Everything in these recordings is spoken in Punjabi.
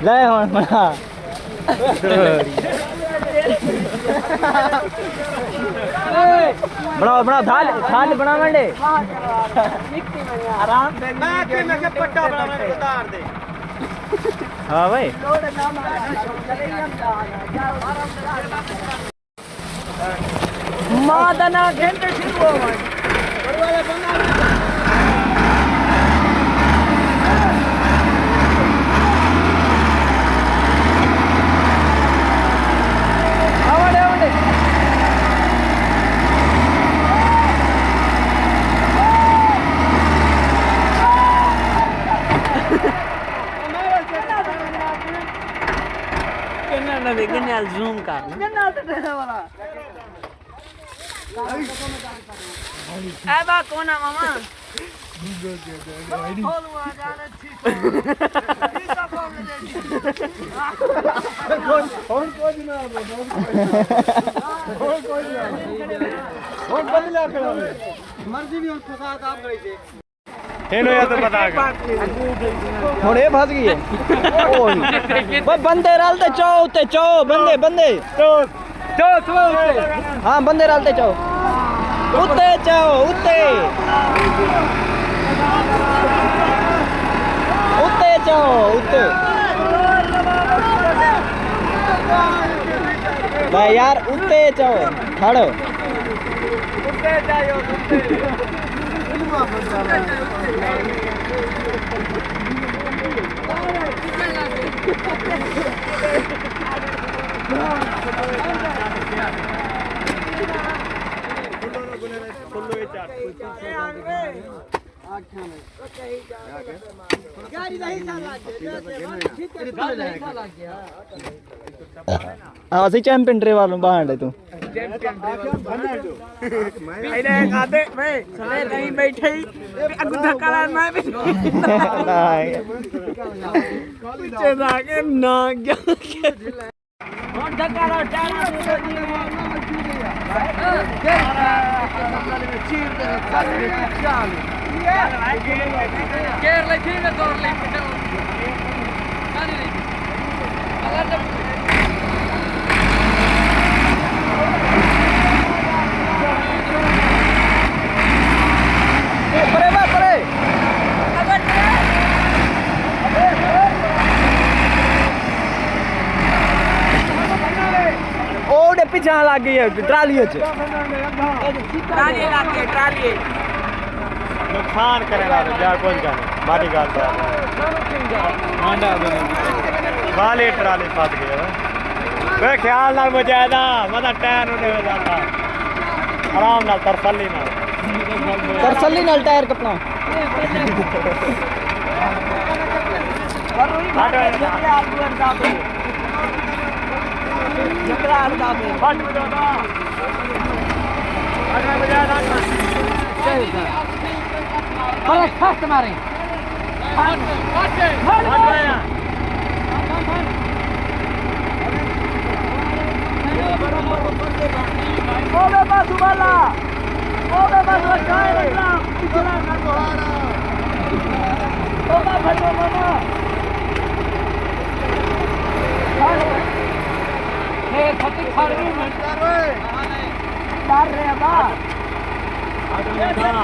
ਲੈ ਹੁਣ ਬਣਾ ਬਣਾਓ ਬਣਾਓ ਥਾਲ ਥਾਲ ਬਣਾ ਮੰਡੇ ਆਰਾਮ ਦੇ ਮੈਂ ਕਿ ਪੱਟਾ ਬਣਾਵਾਂ ਉਤਾਰ ਦੇ ਹਾਂ ਭਾਈ ਮਾਂ ਦਾ ਨਾ ਘੰਟੇ ਸ਼ੁਰੂ ਹੋਵਾ ਬੜਵਾਲੇ ਬਣਾ Genial zoom कर genial तो देने वाला ऐ बा कौन है मामा खोल हुआ जाने ठीक कौन कोई ना कौन बदला करो मर्जी भी और फसाद आप गई थी ਇਹਨੂੰ ਯਾਦ ਪਤਾ ਆ ਹੁਣ ਇਹ ਫਸ ਗਈ ਹੈ ਓਏ ਬੰਦੇ ਰਲ ਤੇ ਚਾਓ ਉੱਤੇ ਚਾਓ ਬੰਦੇ ਬੰਦੇ ਚਾਓ ਹਾਂ ਬੰਦੇ ਰਲ ਤੇ ਚਾਓ ਉੱਤੇ ਚਾਓ ਉੱਤੇ ਉੱਤੇ ਚਾਓ ਉੱਤੇ ਲੈ ਯਾਰ ਉੱਤੇ ਚਾਓ ਖੜ ਉੱਤੇ ਜਾਓ ਉੱਤੇ ਅਸੀਂ ਚੈਂਪੀਅਨ ਟਰੇ ਵਾਲੋਂ ਬਾਹਰ ਤੂੰ ਪਹਿਲੇ ਖਾਦੇ ਵੇ ਸਲੇ ਨਹੀਂ ਬੈਠੇ ਅੱਗੂ ਧੱਕਾ ਲਾ ਮੈਂ ਵੀ ਪਿੱਛੇ ਦਾ ਕੇ ਨਾ ਗਿਆ ਹੁਣ ਧੱਕਾ ਲਾ ਟਾਣਾ ਚੀਰ ਦੇ ਖਾਲੀ ਚਾਲ ਕੇਰ ਲੈ ਠੀਕ ਦੌੜ ਲੈ ਪਿੱਛੇ ਕਾਨੀ ਨਹੀਂ ਅਗਰ परे बा परे ओडे पीछे लग गई है ट्राली ट्राली लग गई ट्राली नुकसान करेगा जा कोई का मारी गाल हांडा वाले ट्राली फंस गए वे ख्याल ना मुझे मतलब टायर होने हो जाता आराम नाल तरसली ना तरसली नाल tyre कपना Oga basu cair dalam itulah Tuhan. Oga basu mana? Hey, tapi khari mencar we. Dar re ba. Ada.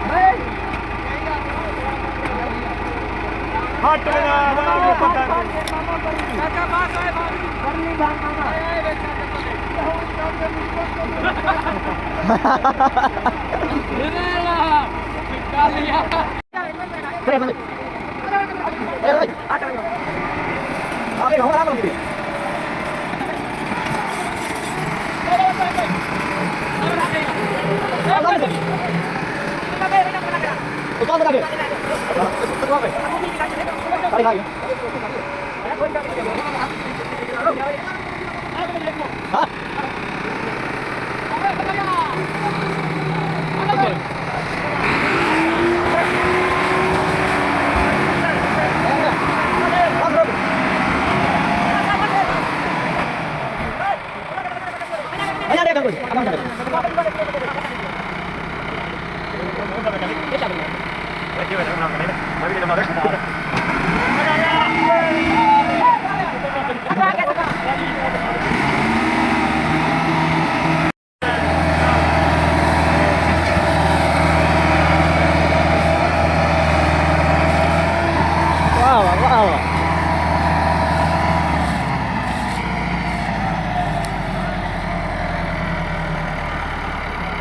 Hey. हट ना वो पता नहीं काका बात है करनी भागना ना निकाल लिया अरे हमारा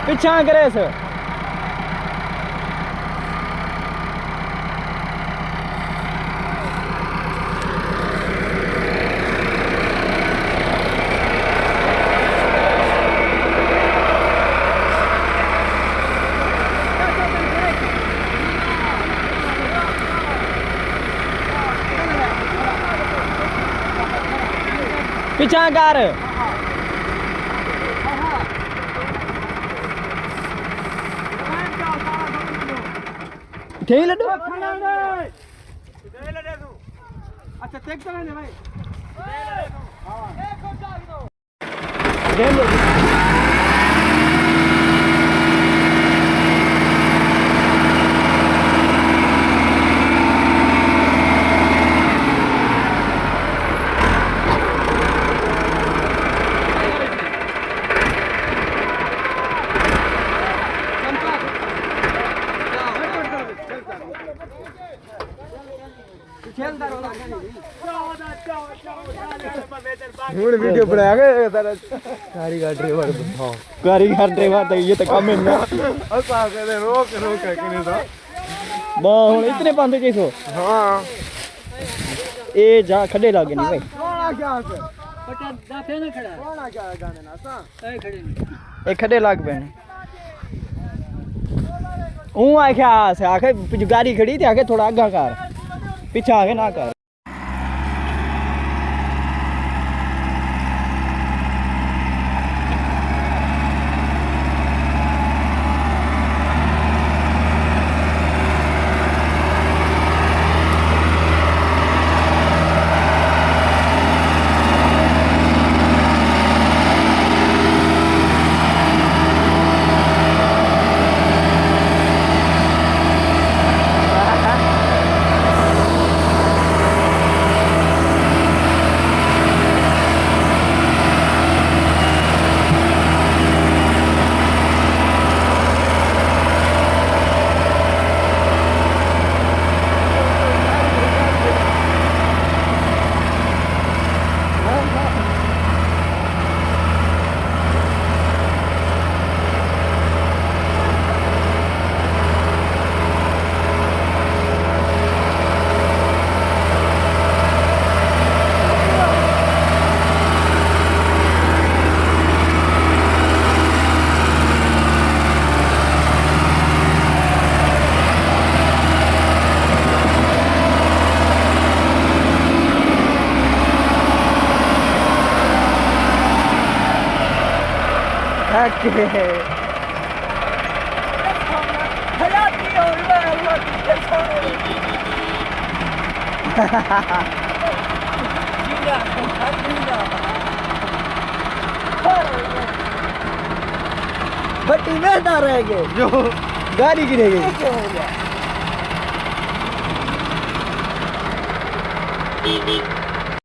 पिछा करे सर पिछा कर ठेल लड्डू अच्छा देख तो है भाई दे लो ਹੁਣ ਵੀਡੀਓ ਬਣਾ ਕੇ ਤੇਰਾ ਕਾਰੀਗਰ ਡਰਾਈਵਰ ਹਾਂ ਕਾਰੀਗਰ ਡਰਾਈਵਰ ਤਾਂ ਇਹ ਤਾਂ ਕੰਮ ਹੈ ਨਾ ਅਸਾਂ ਕਹਿੰਦੇ ਰੋਕ ਕੇ ਕਿਨੇ ਦਾ ਬਾ ਹੁਣ ਇਤਨੇ ਪਾਉਂਦੇ ਜੈਸੋ ਹਾਂ ਇਹ ਜਾ ਖੱਡੇ ਲੱਗੇ ਨਹੀਂ ਭਾਈ ਕੋਣਾ ਕਿਆ ਹੈ ਪਟਾ ਦਾ ਫੇਰ ਨਾ ਖੜਾ ਕੋਣਾ ਕਿਆ ਗਾਣੇ ਨਾ ਅਸਾਂ ਇਹ ਖੜੇ ਨੇ ਇਹ ਖੱਡੇ ਲੱਗ ਪਏ ਨੇ ਉਹ ਆਖਿਆ ਸੇ ਆਖੇ गाड़ी खड़ी थी आके थोड़ा आगा कर पीछे आगे ना कर बट्टी में ना रह गए जो गाड़ी गिरेगी क्या हो गया